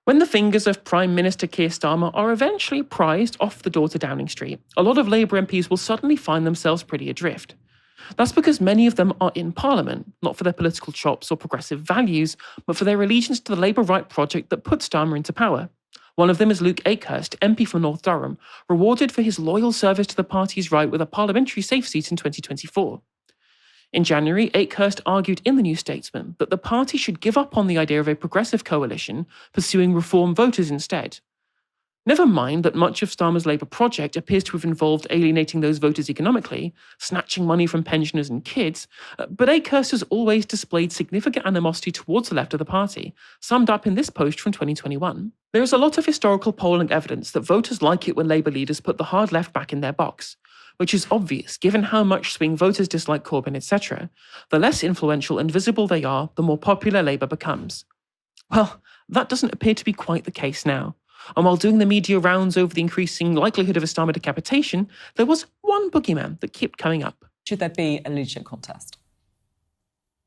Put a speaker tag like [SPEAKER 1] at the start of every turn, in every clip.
[SPEAKER 1] When the fingers of Prime Minister Keir Starmer are eventually prized off the door to Downing Street, a lot of Labour MPs will suddenly find themselves pretty adrift. That's because many of them are in Parliament, not for their political chops or progressive values, but for their allegiance to the Labour Right project that put Starmer into power. One of them is Luke Akehurst, MP for North Durham, rewarded for his loyal service to the party's right with a parliamentary safe seat in 2024. In January, Akehurst argued in the New Statesman that the party should give up on the idea of a progressive coalition, pursuing reform voters instead. Never mind that much of Starmer's Labour project appears to have involved alienating those voters economically, snatching money from pensioners and kids, but Akehurst has always displayed significant animosity towards the left of the party, summed up in this post from 2021. There is a lot of historical polling evidence that voters like it when Labour leaders put the hard left back in their box, which is obvious given how much swing voters dislike Corbyn, etc. The less influential and visible they are, the more popular Labour becomes. Well, that doesn't appear to be quite the case now. And while doing the media rounds over the increasing likelihood of a Starmer decapitation, there was one boogeyman that kept coming up.
[SPEAKER 2] Should there be a leadership contest?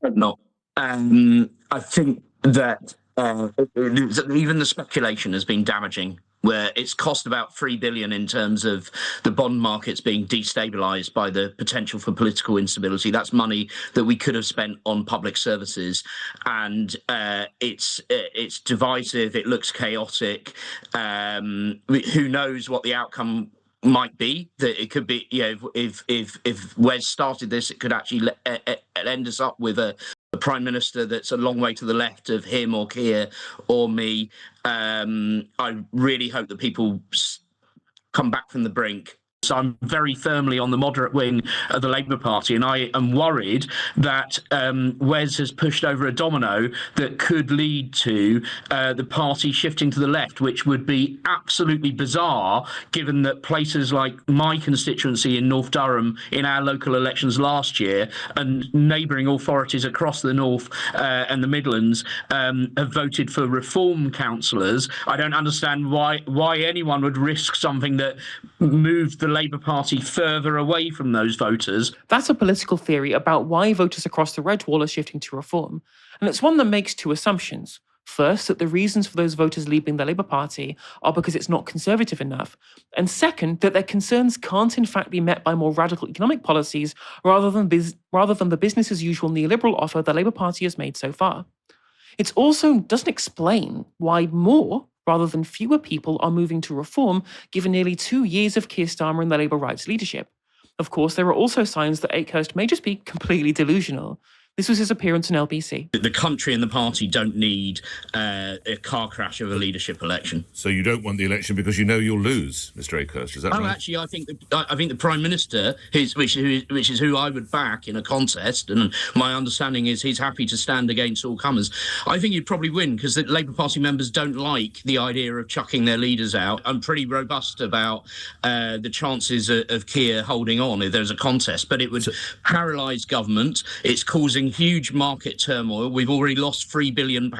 [SPEAKER 3] No. I think that even the speculation has been damaging, where it's cost about $3 billion in terms of the bond markets being destabilised by the potential for political instability. That's money that we could have spent on public services, and it's divisive. It looks chaotic. Who knows what the outcome might be? That it could be, if Wes started this, it could actually end us up with a Prime Minister that's a long way to the left of him or Keir or me. I really hope that people come back from the brink. So I'm very firmly on the moderate wing of the Labour Party, and I am worried that Wes has pushed over a domino that could lead to the party shifting to the left, which would be absolutely bizarre, given that places like my constituency in North Durham in our local elections last year and neighbouring authorities across the North and the Midlands have voted for reform councillors. I don't understand why anyone would risk something that moved the Labour Party further away from those voters.
[SPEAKER 1] That's a political theory about why voters across the red wall are shifting to reform. And it's one that makes two assumptions. First, that the reasons for those voters leaving the Labour Party are because it's not conservative enough. And second, that their concerns can't in fact be met by more radical economic policies rather than the business-as-usual neoliberal offer the Labour Party has made so far. It also doesn't explain why more rather than fewer people are moving to reform, given nearly 2 years of Keir Starmer and the Labour Rights leadership. Of course, there are also signs that Akehurst may just be completely delusional. This was his appearance in LBC.
[SPEAKER 3] The country and the party don't need a car crash of a leadership election.
[SPEAKER 4] So you don't want the election because you know you'll lose, Mr. Akehurst, is that right?
[SPEAKER 3] Actually, I think the Prime Minister, which is who I would back in a contest, and my understanding is he's happy to stand against all comers. I think he'd probably win because the Labour Party members don't like the idea of chucking their leaders out. I'm pretty robust about the chances of Keir holding on if there's a contest, but it would paralyse government. It's causing huge market turmoil. We've already lost £3 billion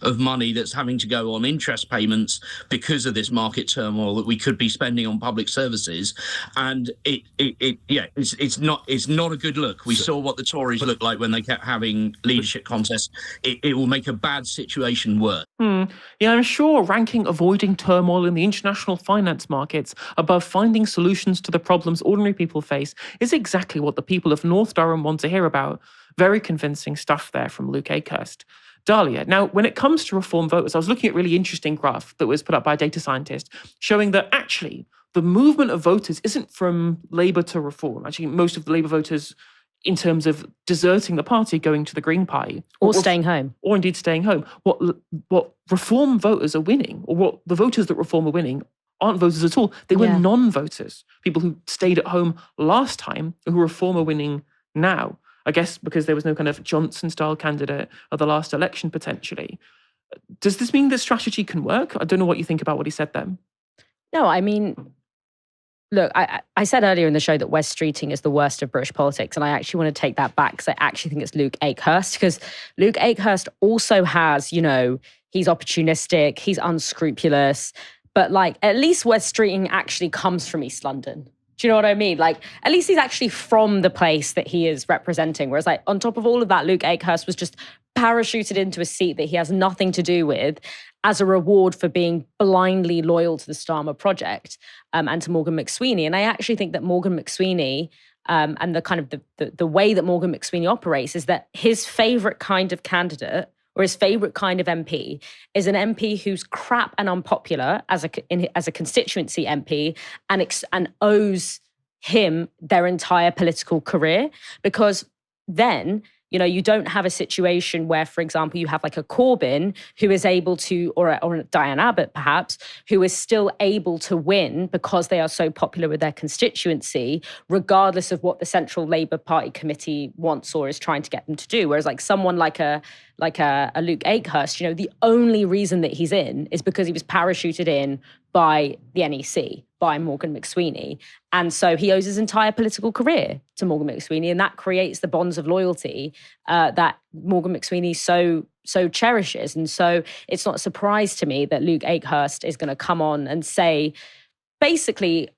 [SPEAKER 3] of money that's having to go on interest payments because of this market turmoil that we could be spending on public services, and it's not a good look. We saw what the Tories looked like when they kept having leadership contests. It will make a bad situation worse.
[SPEAKER 1] Yeah, I'm sure ranking avoiding turmoil in the international finance markets above finding solutions to the problems ordinary people face is exactly what the people of North Durham want to hear about. Very convincing stuff there from Luke Akehurst. Dahlia, now, when it comes to reform voters, I was looking at a really interesting graph that was put up by a data scientist showing that actually the movement of voters isn't from Labour to reform. Actually, most of the Labour voters, in terms of deserting the party, going to the Green Party.
[SPEAKER 5] Or staying home.
[SPEAKER 1] Or indeed staying home. What reform voters are winning, or what the voters that reform are winning, aren't voters at all. They were non-voters. People who stayed at home last time, who reform are winning now. I guess because there was no kind of Johnson-style candidate at the last election, potentially. Does this mean this strategy can work? I don't know what you think about what he said then.
[SPEAKER 5] No, I mean, look, I said earlier in the show that Wes Streeting is the worst of British politics, and I actually want to take that back because I actually think it's Luke Akehurst, because Luke Akehurst also has, he's opportunistic, he's unscrupulous, but at least Wes Streeting actually comes from East London. Do you know what I mean? At least he's actually from the place that he is representing. Whereas, on top of all of that, Luke Akehurst was just parachuted into a seat that he has nothing to do with. as a reward for being blindly loyal to the Starmer project and to Morgan McSweeney. And I actually think that Morgan McSweeney and the kind of the way that Morgan McSweeney operates is that his favorite kind of candidate or his favorite kind of MP is an MP who's crap and unpopular as a constituency MP and owes him their entire political career, because then, you know, you don't have a situation where, for example, you have like a Corbyn who is able to, or a Diane Abbott perhaps, who is still able to win because they are so popular with their constituency, regardless of what the Central Labour Party committee wants or is trying to get them to do. Whereas like someone like a Luke Akehurst, you know, the only reason that he's in is because he was parachuted in by the NEC, by Morgan McSweeney. And so he owes his entire political career to Morgan McSweeney, and that creates the bonds of loyalty that Morgan McSweeney so cherishes. And so it's not a surprise to me that Luke Akehurst is going to come on and say basically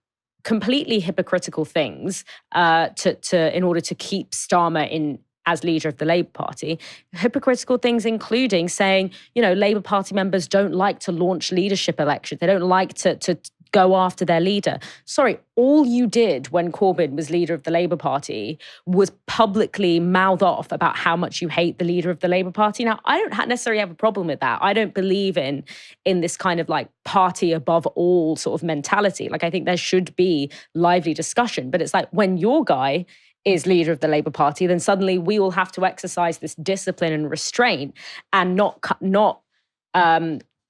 [SPEAKER 5] completely hypocritical things in order to keep Starmer in as leader of the Labour Party. Hypocritical things including saying, you know, Labour Party members don't like to launch leadership elections. They don't like to go after their leader. Sorry, all you did when Corbyn was leader of the Labour Party was publicly mouth off about how much you hate the leader of the Labour Party. Now, I don't necessarily have a problem with that. I don't believe in this kind of like party above all sort of mentality. Like, I think there should be lively discussion, but it's like when your guy is leader of the Labour Party, then suddenly we will have to exercise this discipline and restraint and not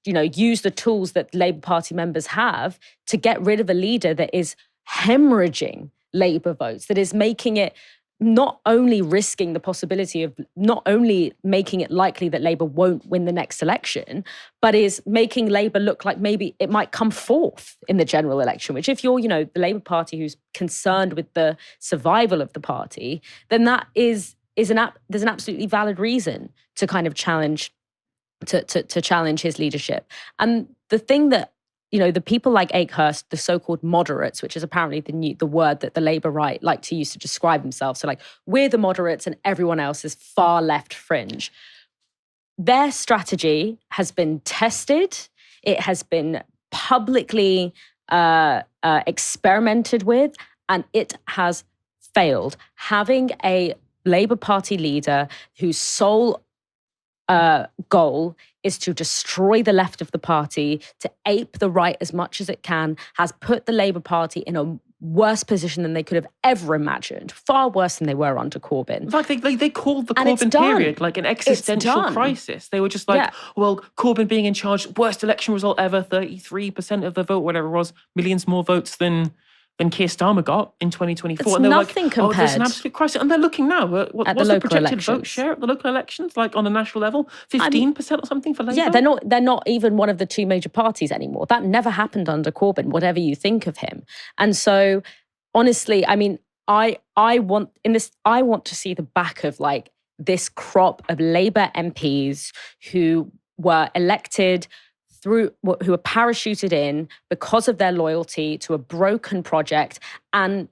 [SPEAKER 5] use the tools that Labour Party members have to get rid of a leader that is hemorrhaging Labour votes, that is making it not only risking the possibility of not only making it likely that Labour won't win the next election, but is making Labour look like maybe it might come fourth in the general election, which if you're, you know, the Labour Party who's concerned with the survival of the party, then that there's an absolutely valid reason to kind of challenge to challenge his leadership. And the thing that, you know, the people like Akehurst, the so-called moderates, which is apparently the word that the Labour right like to use to describe themselves. So like, we're the moderates and everyone else is far left fringe. Their strategy has been tested. It has been publicly experimented with, and it has failed. Having a Labour Party leader whose sole goal is to destroy the left of the party, to ape the right as much as it can, has put the Labour Party in a worse position than they could have ever imagined, far worse than they were under Corbyn.
[SPEAKER 1] In fact, they called the Corbyn period like an existential crisis. They were just like, well, Corbyn being in charge, worst election result ever, 33% of the vote, whatever it was, millions more votes than Keir Starmer got in 2024.
[SPEAKER 5] It's
[SPEAKER 1] and they're
[SPEAKER 5] nothing
[SPEAKER 1] like,
[SPEAKER 5] compared.
[SPEAKER 1] Oh, there's an absolute crisis. And they're looking now at what's the projected
[SPEAKER 5] elections.
[SPEAKER 1] Vote share at the local elections, like on a national level, 15% or something for Labour?
[SPEAKER 5] Yeah, they're not even one of the two major parties anymore. That never happened under Corbyn, whatever you think of him. And so, honestly, I mean, I want to see the back of like this crop of Labour MPs who were elected who are parachuted in because of their loyalty to a broken project, and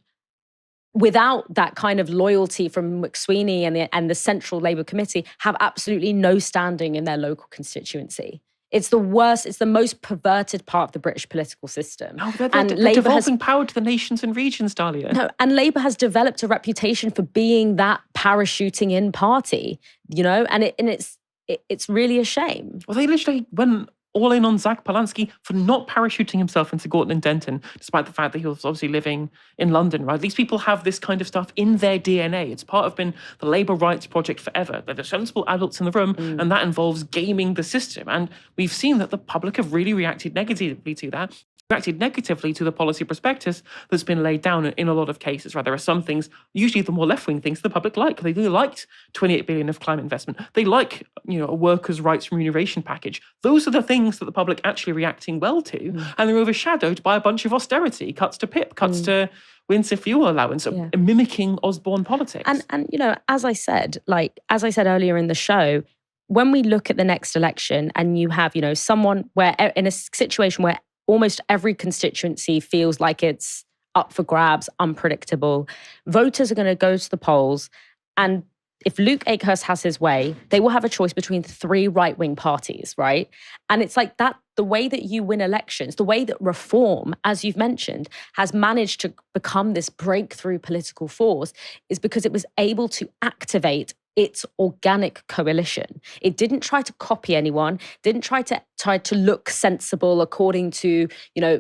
[SPEAKER 5] without that kind of loyalty from McSweeney and the Central Labour Committee, have absolutely no standing in their local constituency. It's the worst, it's the most perverted part of the British political system.
[SPEAKER 1] No, they're devolving power to the nations and regions, Dahlia.
[SPEAKER 5] No, and Labour has developed a reputation for being that parachuting in party, you know, and it's really a shame.
[SPEAKER 1] Well, they literally went all in on Zach Polanski for not parachuting himself into Gorton and Denton, despite the fact that he was obviously living in London, right? These people have this kind of stuff in their DNA. It's part of been the Labour rights project forever. They're the sensible adults in the room, and that involves gaming the system. And we've seen that the public have really reacted negatively to that. Reacted negatively to the policy prospectus that's been laid down in a lot of cases, right? There are some things, usually the more left-wing things, the public like. They really liked 28 billion of climate investment. They like, you know, a workers' rights remuneration package. Those are the things that the public actually reacting well to, and they're overshadowed by a bunch of austerity, cuts to PIP, cuts to winter fuel allowance, mimicking Osborne politics.
[SPEAKER 5] And you know, as I said earlier in the show, when we look at the next election and you have, you know, someone where in a situation where almost every constituency feels like it's up for grabs, unpredictable. Voters are going to go to the polls, and if Luke Akehurst has his way, they will have a choice between 3 right-wing parties, right? And it's like that, the way that you win elections, the way that Reform, as you've mentioned, has managed to become this breakthrough political force is because it was able to activate its organic coalition. It didn't try to copy anyone, didn't try to look sensible according to,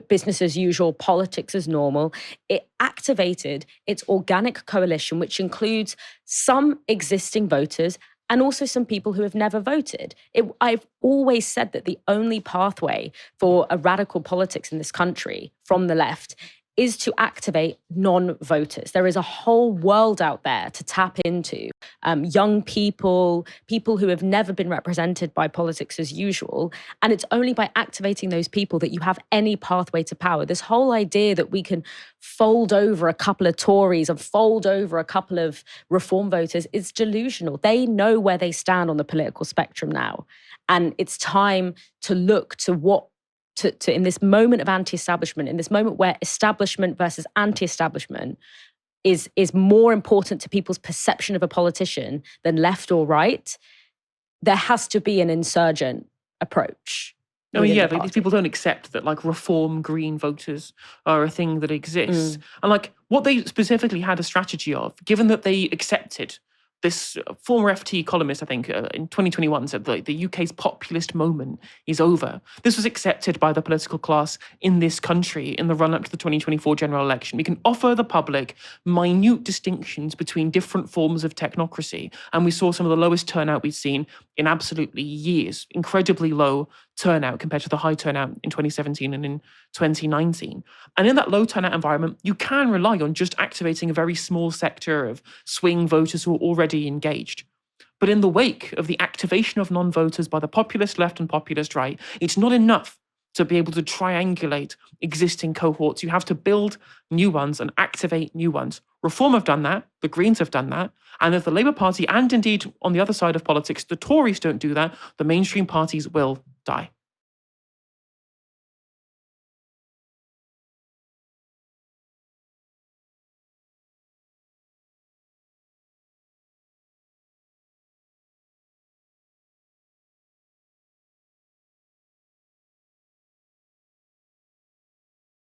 [SPEAKER 5] business as usual, politics as normal. It activated its organic coalition, which includes some existing voters and also some people who have never voted. I've always said that the only pathway for a radical politics in this country from the left is to activate non-voters. There is a whole world out there to tap into. Young people who have never been represented by politics as usual. And it's only by activating those people that you have any pathway to power. This whole idea that we can fold over a couple of Tories and fold over a couple of Reform voters is delusional. They know where they stand on the political spectrum now. And it's time to look to what to in this moment of anti-establishment, in this moment where establishment versus anti-establishment is more important to people's perception of a politician than left or right, there has to be an insurgent approach.
[SPEAKER 1] I mean, yeah, these people don't accept that Reform Green voters are a thing that exists. And what they specifically had a strategy of, given that they accepted this former FT columnist, I think, in 2021 said that the UK's populist moment is over. This was accepted by the political class in this country in the run-up to the 2024 general election. We can offer the public minute distinctions between different forms of technocracy. And we saw some of the lowest turnout we've seen in absolutely years, incredibly low turnout compared to the high turnout in 2017 and in 2019. And in that low turnout environment, you can rely on just activating a very small sector of swing voters who are already engaged. But in the wake of the activation of non-voters by the populist left and populist right, it's not enough to be able to triangulate existing cohorts. You have to build new ones and activate new ones. Reform have done that, the Greens have done that, and if the Labour Party and indeed on the other side of politics, the Tories don't do that, the mainstream parties will die.